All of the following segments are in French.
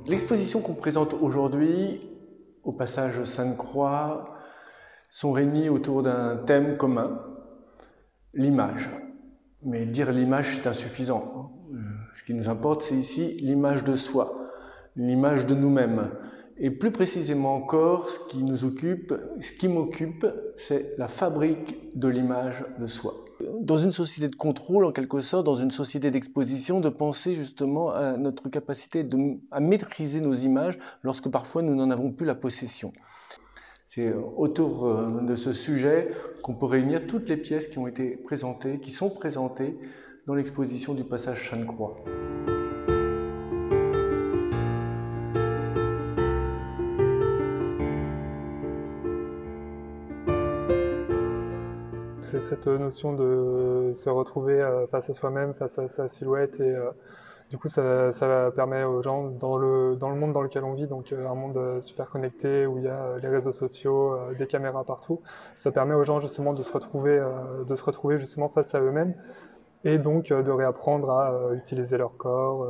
L'exposition qu'on présente aujourd'hui, au passage Sainte-Croix, sont réunis autour d'un thème commun, l'image. Mais dire l'image, c'est insuffisant. Ce qui nous importe, c'est ici l'image de soi, l'image de nous-mêmes. Et plus précisément encore, ce qui m'occupe, c'est la fabrique de l'image de soi. Dans une société de contrôle, en quelque sorte, dans une société d'exposition, de penser justement à notre capacité à maîtriser nos images lorsque parfois nous n'en avons plus la possession. C'est autour de ce sujet qu'on peut réunir toutes les pièces qui ont été présentées, qui sont présentées dans l'exposition du passage Sainte-Croix. C'est cette notion de se retrouver face à soi-même, face à sa silhouette, et du coup ça permet aux gens, dans le monde dans lequel on vit, donc un monde super connecté où il y a les réseaux sociaux, des caméras partout, ça permet aux gens justement de se retrouver justement face à eux-mêmes, et donc de réapprendre à utiliser leur corps,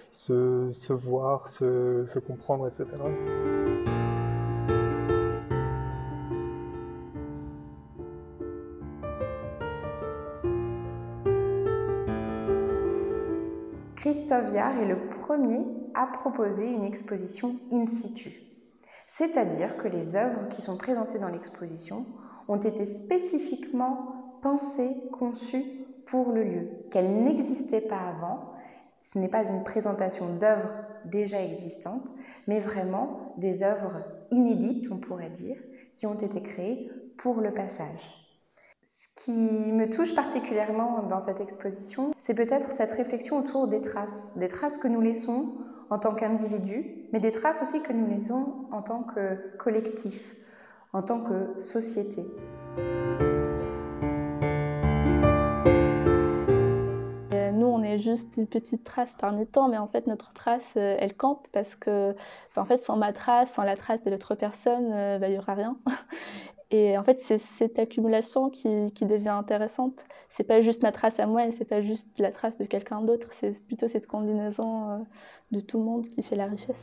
se voir, se comprendre, etc. Christophe Viard est le premier à proposer une exposition in situ. C'est-à-dire que les œuvres qui sont présentées dans l'exposition ont été spécifiquement pensées, conçues pour le lieu, qu'elles n'existaient pas avant. Ce n'est pas une présentation d'œuvres déjà existantes, mais vraiment des œuvres inédites, on pourrait dire, qui ont été créées pour le passage. Ce qui me touche particulièrement dans cette exposition, c'est peut-être cette réflexion autour des traces que nous laissons en tant qu'individus, mais des traces aussi que nous laissons en tant que collectif, en tant que société. Nous, on est juste une petite trace parmi tant, mais en fait, notre trace, elle compte parce que, en fait, sans ma trace, sans la trace de l'autre personne, il n'y aura rien. Et en fait, c'est cette accumulation qui devient intéressante. C'est pas juste ma trace à moi et c'est pas juste la trace de quelqu'un d'autre, c'est plutôt cette combinaison de tout le monde qui fait la richesse.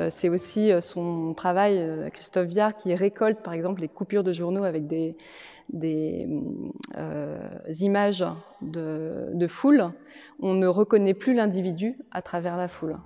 C'est aussi son travail, Christophe Viard, qui récolte par exemple les coupures de journaux avec des images de foule. On ne reconnaît plus l'individu à travers la foule.